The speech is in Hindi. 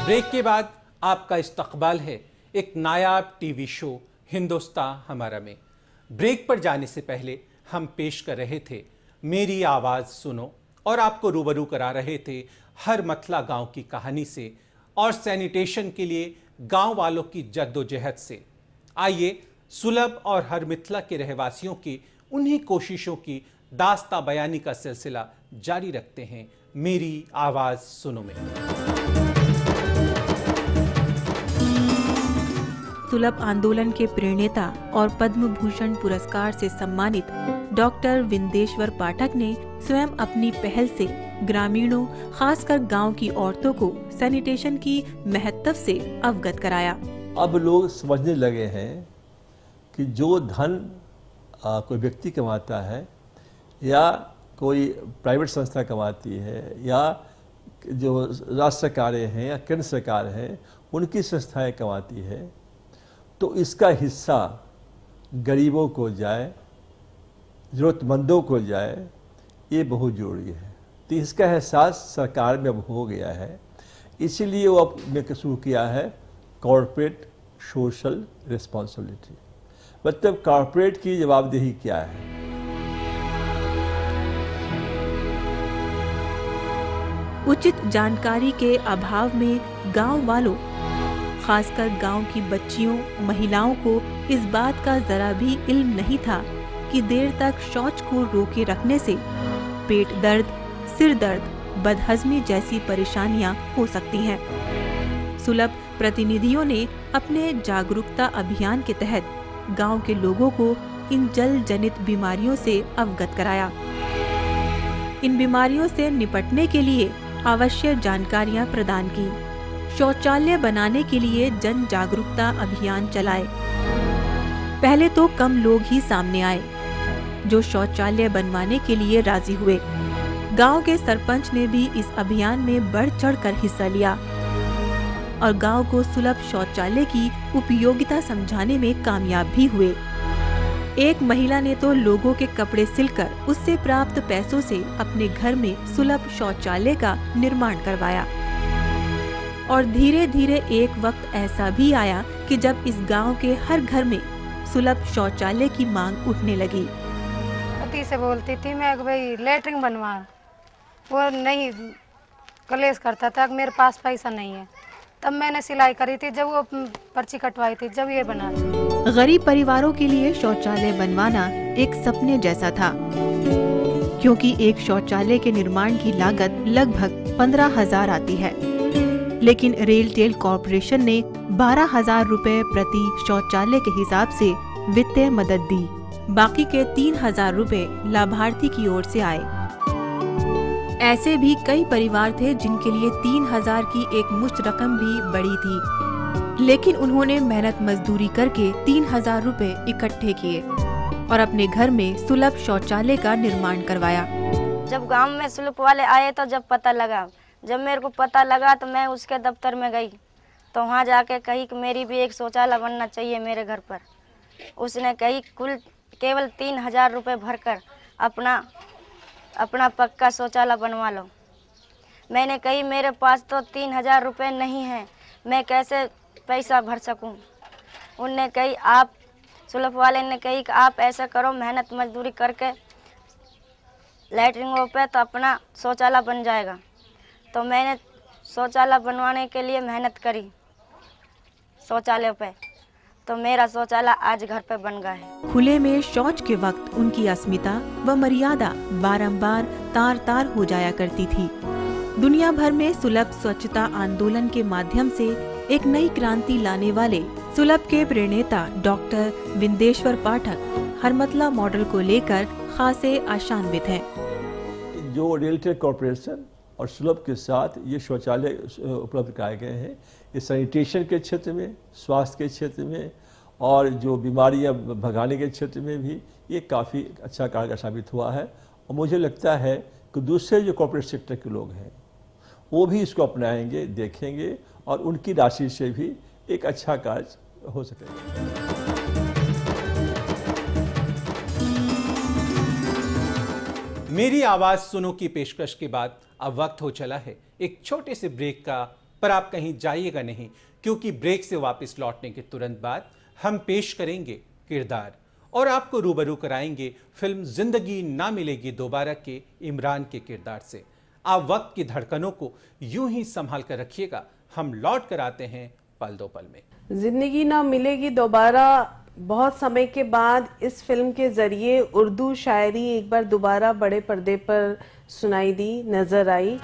ब्रेक के बाद आपका इस्तकबाल है एक नायाब टीवी शो हिंदुस्तान हमारा में। ब्रेक पर जाने से पहले हम पेश कर रहे थे मेरी आवाज़ सुनो और आपको रूबरू करा रहे थे हर मतला गांव की कहानी से और सैनिटेशन के लिए गांव वालों की जद्दोजहद से। आइए सुलभ और हर मिथला के रहवासियों की उन्हीं कोशिशों की दास्ता बयानी का सिलसिला जारी रखते हैं मेरी आवाज़ सुनो में। सुलभ आंदोलन के प्रणेता और पद्म भूषण पुरस्कार से सम्मानित डॉक्टर विंदेश्वर पाठक ने स्वयं अपनी पहल से ग्रामीणों, खासकर गांव की औरतों को सैनिटेशन की महत्व से अवगत कराया। अब लोग समझने लगे हैं कि जो धन कोई व्यक्ति कमाता है या कोई प्राइवेट संस्था कमाती है या जो राज्य सरकारें हैं या केंद्र सरकार है उनकी संस्थाएं कमाती है, तो इसका हिस्सा गरीबों को जाए, ज़रूरतमंदों को जाए, ये बहुत ज़रूरी है। तो इसका एहसास सरकार में अब हो गया है, इसीलिए वो अब ने शुरू किया है कॉर्पोरेट सोशल रिस्पॉन्सिबिलिटी। मतलब कॉर्पोरेट की जवाबदेही क्या है। उचित जानकारी के अभाव में गांव वालों, खासकर गांव की बच्चियों, महिलाओं को इस बात का जरा भी इल्म नहीं था कि देर तक शौच को रोके रखने से पेट दर्द, सिर दर्द, बदहजमी जैसी परेशानियां हो सकती हैं। सुलभ प्रतिनिधियों ने अपने जागरूकता अभियान के तहत गांव के लोगों को इन जल जनित बीमारियों से अवगत कराया। इन बीमारियों से निपटने के लिए आवश्यक जानकारियां प्रदान की। शौचालय बनाने के लिए जन जागरूकता अभियान चलाए। पहले तो कम लोग ही सामने आए जो शौचालय बनवाने के लिए राजी हुए। गांव के सरपंच ने भी इस अभियान में बढ़ चढ़कर हिस्सा लिया और गांव को सुलभ शौचालय की उपयोगिता समझाने में कामयाब भी हुए। एक महिला ने तो लोगों के कपड़े सिलकर उससे प्राप्त पैसों से अपने घर में सुलभ शौचालय का निर्माण करवाया। और धीरे धीरे एक वक्त ऐसा भी आया कि जब इस गांव के हर घर में सुलभ शौचालय की मांग उठने लगी। पति से बोलती थी मैं भाई लेटरिन बनवा, वो नहीं कलेश करता था, मेरे पास पैसा नहीं है। तब मैंने सिलाई करी थी, जब वो पर्ची कटवाई थी, जब ये बना थी। गरीब परिवारों के लिए शौचालय बनवाना एक सपने जैसा था, क्योंकि एक शौचालय के निर्माण की लागत लगभग 15,000 आती है। लेकिन रेलटेल कॉरपोरेशन ने 12,000 रुपए प्रति शौचालय के हिसाब से वित्तीय मदद दी। बाकी के 3,000 रुपए लाभार्थी की ओर से आए। ऐसे भी कई परिवार थे जिनके लिए 3,000 की एक मुश्त रकम भी बड़ी थी, लेकिन उन्होंने मेहनत मजदूरी करके 3,000 रुपए इकट्ठे किए और अपने घर में सुलभ शौचालय का निर्माण करवाया। जब गांव में सुलभ वाले आए तो जब मेरे को पता लगा तो मैं उसके दफ्तर में गई, तो वहाँ जाके कही कि मेरी भी एक शौचालय बनना चाहिए मेरे घर पर। उसने कही केवल 3,000 रुपये भरकर अपना पक्का शौचालय बनवा लो। मैंने कही मेरे पास तो 3,000 रुपये नहीं है, मैं कैसे पैसा भर सकूं। उनने कही सुलभ वाले ने कही कि आप ऐसा करो, मेहनत मजदूरी करके लैटरिंगों पे तो अपना शौचालय बन जाएगा। तो मैंने शौचालय बनवाने के लिए मेहनत करी शौचालय पे, तो मेरा शौचालय आज घर पे बन गया है। खुले में शौच के वक्त उनकी अस्मिता व मर्यादा बारंबार तार-तार हो जाया करती थी। दुनिया भर में सुलभ स्वच्छता आंदोलन के माध्यम से एक नई क्रांति लाने वाले सुलभ के प्रणेता डॉक्टर विंदेश्वर पाठक हरमतला मॉडल को लेकर खासे आशान्वित हैं। जो रेलटेल कॉरपोरेशन और सुलभ के साथ ये शौचालय उपलब्ध कराए गए हैं, ये सैनिटेशन के क्षेत्र में, स्वास्थ्य के क्षेत्र में और जो बीमारियां भगाने के क्षेत्र में भी ये काफ़ी अच्छा कारगर साबित हुआ है। और मुझे लगता है कि दूसरे जो कॉर्पोरेट सेक्टर के लोग हैं वो भी इसको अपनाएंगे, देखेंगे और उनकी राशि से भी एक अच्छा कार्य हो सकेगा। मेरी आवाज़ सुनो की पेशकश के बाद अब वक्त हो चला है एक छोटे से ब्रेक का। पर आप कहीं जाइएगा नहीं, क्योंकि ब्रेक से वापस लौटने के तुरंत बाद हम पेश करेंगे किरदार और आपको रूबरू कराएंगे फिल्म जिंदगी ना मिलेगी दोबारा के इमरान के किरदार से। आप वक्त की धड़कनों को यूं ही संभाल कर रखिएगा, हम लौट कर आते हैं पल दो पल में। जिंदगी ना मिलेगी दोबारा बहुत समय के बाद इस फिल्म के जरिए उर्दू शायरी एक बार दोबारा बड़े पर्दे पर सुनाई दी, नजर आई।